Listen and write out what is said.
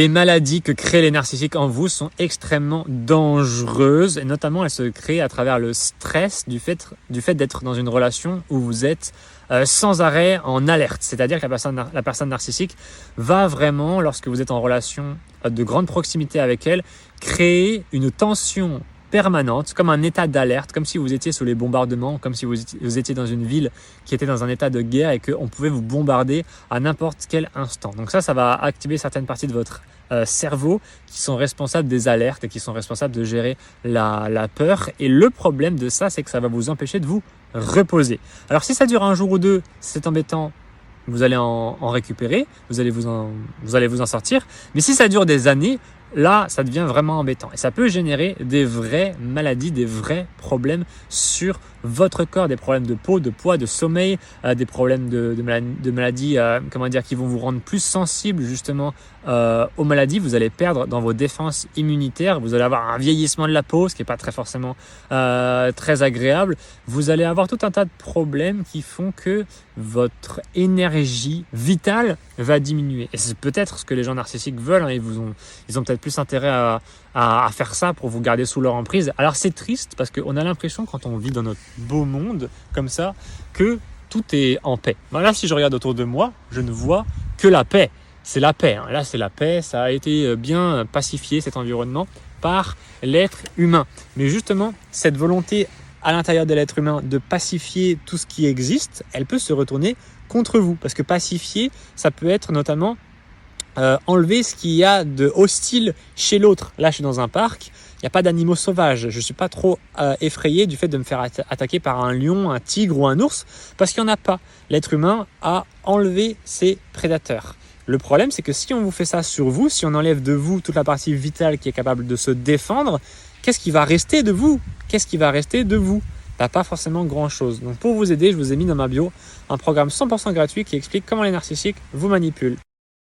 Les maladies que créent les narcissiques en vous sont extrêmement dangereuses et notamment elles se créent à travers le stress du fait d'être dans une relation où vous êtes sans arrêt en alerte. C'est-à-dire que la personne narcissique va vraiment, lorsque vous êtes en relation de grande proximité avec elle, créer une tension permanente, comme un état d'alerte, comme si vous étiez sous les bombardements, comme si vous étiez dans une ville qui était dans un état de guerre et qu'on pouvait vous bombarder à n'importe quel instant. Donc ça va activer certaines parties de votre cerveau qui sont responsables des alertes et qui sont responsables de gérer la peur. Et le problème de ça, c'est que ça va vous empêcher de vous reposer. Alors si ça dure un jour ou deux, c'est embêtant. Vous allez en récupérer, vous allez vous en sortir. Mais si ça dure des années, là, ça devient vraiment embêtant. Et ça peut générer des vraies maladies, des vrais problèmes sur votre corps, des problèmes de peau, de poids, de sommeil, des problèmes de maladies qui vont vous rendre plus sensible justement aux maladies. Vous allez perdre dans vos défenses immunitaires, vous allez avoir un vieillissement de la peau, ce qui n'est pas très forcément très agréable. Vous allez avoir tout un tas de problèmes qui font que votre énergie vitale va diminuer. Et c'est peut-être ce que les gens narcissiques veulent, hein. Ils ont peut-être plus intérêt à faire ça pour vous garder sous leur emprise. Alors c'est triste parce qu'on a l'impression quand on vit dans notre beau monde comme ça que tout est en paix. Là, si je regarde autour de moi, je ne vois que la paix. C'est la paix, hein. Là, c'est la paix. Ça a été bien pacifié, cet environnement, par l'être humain. Mais justement, cette volonté à l'intérieur de l'être humain de pacifier tout ce qui existe, elle peut se retourner contre vous. Parce que pacifier, ça peut être notamment enlever ce qu'il y a de hostile chez l'autre. Là, je suis dans un parc, il n'y a pas d'animaux sauvages. Je ne suis pas trop effrayé du fait de me faire attaquer par un lion, un tigre ou un ours, parce qu'il n'y en a pas. L'être humain a enlevé ses prédateurs. Le problème, c'est que si on vous fait ça sur vous, si on enlève de vous toute la partie vitale qui est capable de se défendre, qu'est-ce qui va rester de vous ? Qu'est-ce qui va rester de vous ? Pas forcément grand-chose. Donc pour vous aider, je vous ai mis dans ma bio un programme 100% gratuit qui explique comment les narcissiques vous manipulent.